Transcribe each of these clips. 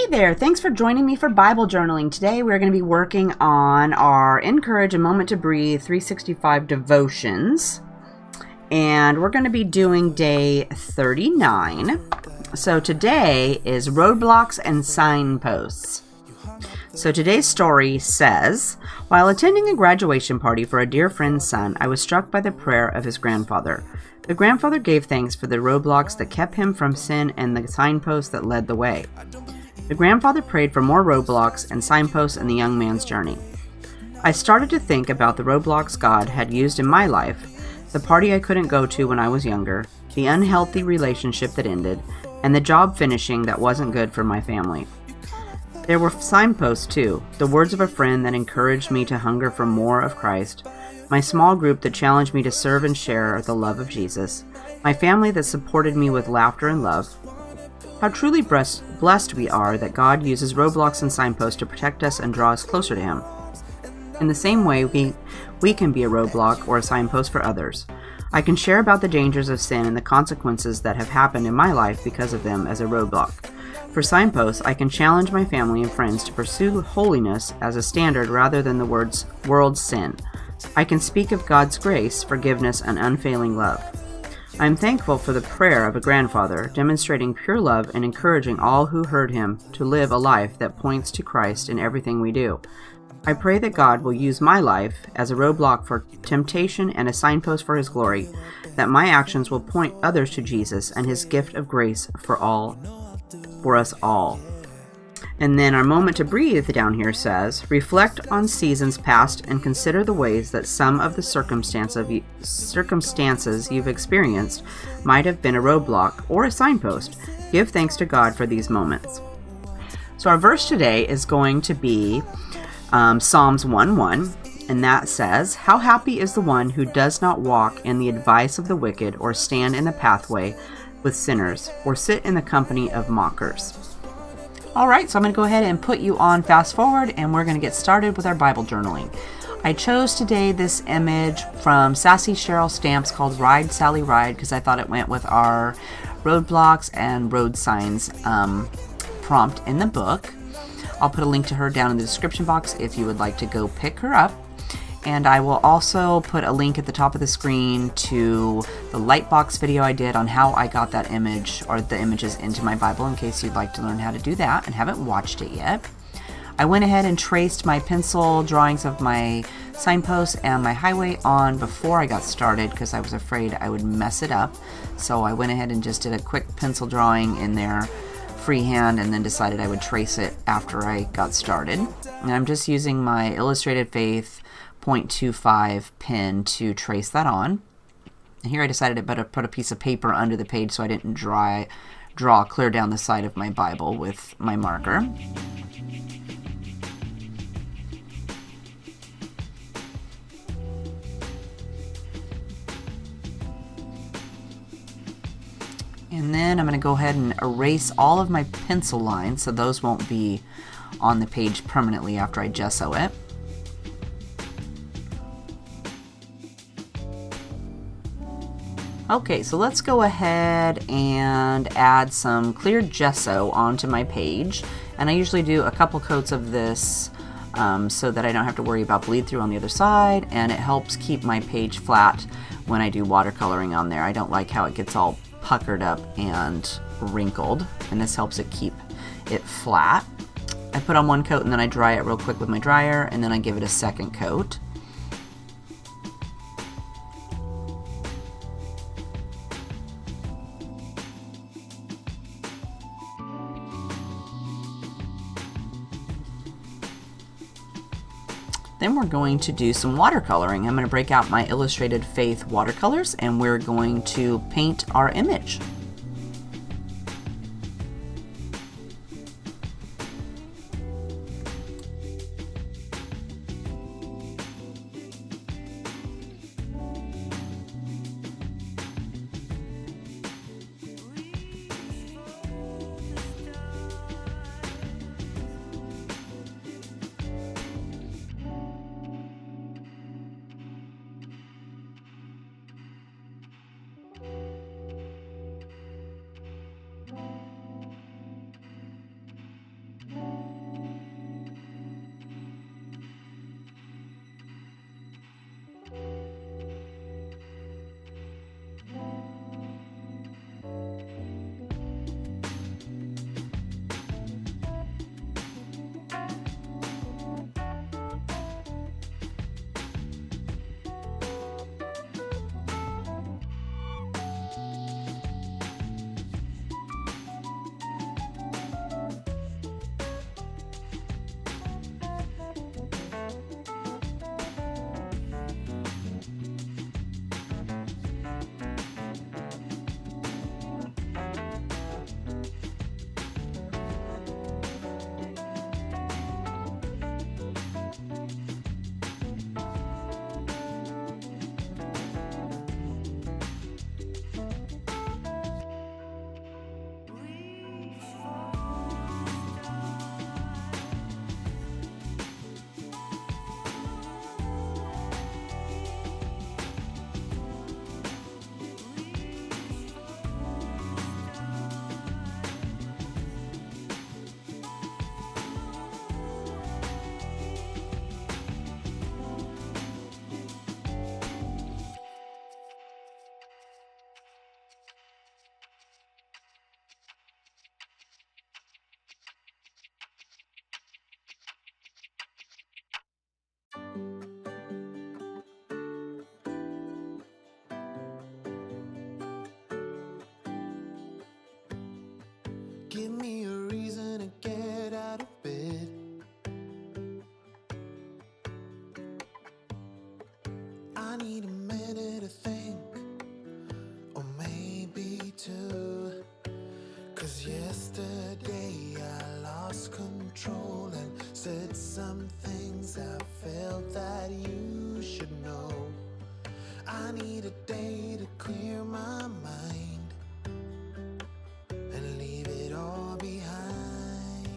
there, thanks for joining me for Bible journaling. Today we're going to be working on our Encourage a Moment to Breathe 365 devotions. And we're going to be doing day 39. So today is roadblocks and signposts. So today's story says, while attending a graduation party for a dear friend's son, I was struck by the prayer of his grandfather. The grandfather gave thanks for the roadblocks that kept him from sin and the signposts that led the way. The grandfather prayed for more roadblocks and signposts in the young man's journey. I started to think about the roadblocks God had used in my life, the party I couldn't go to when I was younger, the unhealthy relationship that ended, and the job finishing that wasn't good for my family. There were signposts too, the words of a friend that encouraged me to hunger for more of Christ, my small group that challenged me to serve and share the love of Jesus, my family that supported me with laughter and love. How truly blessed we are that God uses roadblocks and signposts to protect us and draw us closer to Him. In the same way, we can be a roadblock or a signpost for others. I can share about the dangers of sin and the consequences that have happened in my life because of them as a roadblock. For signposts, I can challenge my family and friends to pursue holiness as a standard rather than the world's sin. I can speak of God's grace, forgiveness, and unfailing love. I am thankful for the prayer of a grandfather, demonstrating pure love and encouraging all who heard him to live a life that points to Christ in everything we do. I pray that God will use my life as a roadblock for temptation and a signpost for His glory, that my actions will point others to Jesus and His gift of grace for us all. And then our moment to breathe down here says, reflect on seasons past and consider the ways that some of the circumstances you've experienced might have been a roadblock or a signpost. Give thanks to God for these moments. So our verse today is going to be Psalms 1:1, and that says, how happy is the one who does not walk in the advice of the wicked, or stand in the pathway with sinners, or sit in the company of mockers. Alright, so I'm going to go ahead and put you on fast forward, and we're going to get started with our Bible journaling. I chose today this image from Sassy Cheryl stamps called Ride Sally Ride, because I thought it went with our roadblocks and road signs prompt in the book. I'll put a link to her down in the description box if you would like to go pick her up. And I will also put a link at the top of the screen to the Lightbox video I did on how I got that image or the images into my Bible, in case you'd like to learn how to do that and haven't watched it yet. I went ahead and traced my pencil drawings of my signposts and my highway on before I got started because I was afraid I would mess it up. So I went ahead and just did a quick pencil drawing in there freehand, and then decided I would trace it after I got started. And I'm just using my Illustrated Faith 0.25 pen to trace that on. And here I decided I better put a piece of paper under the page so I didn't draw clear down the side of my Bible with my marker. And then I'm going to go ahead and erase all of my pencil lines so those won't be on the page permanently after I gesso it. Okay, so let's go ahead and add some clear gesso onto my page. And I usually do a couple coats of this so that I don't have to worry about bleed through on the other side, and it helps keep my page flat when I do watercoloring on there. I don't like how it gets all puckered up and wrinkled, and this helps it keep it flat. I put on one coat and then I dry it real quick with my dryer, and then I give it a second coat. Then we're going to do some watercoloring. I'm going to break out my Illustrated Faith watercolors, and we're going to paint our image. give me a reason to get out of bed. I need a minute to think, or maybe two. 'Cause yesterday I lost control and said some things I felt that you should know. I need a day to clear my mind and leave it all behind.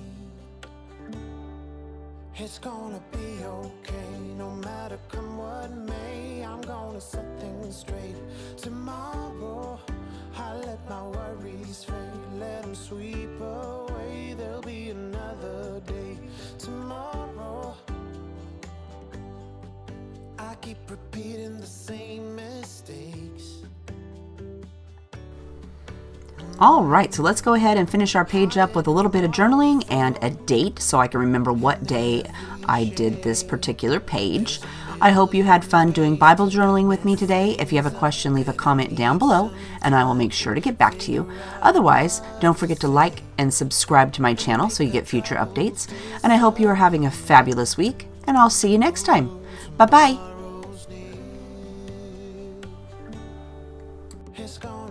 It's gonna be okay, no matter come what may. I'm gonna set things straight. Tomorrow I let my worries fade, let them sweep away. There'll be another day tomorrow. I keep repeating the same mistakes. All right, so let's go ahead and finish our page up with a little bit of journaling and a date so I can remember what day I did this particular page. I hope you had fun doing Bible journaling with me today. If you have a question, leave a comment down below and I will make sure to get back to you. Otherwise, don't forget to like and subscribe to my channel so you get future updates. And I hope you are having a fabulous week, and I'll see you next time. Bye-bye. It's gonna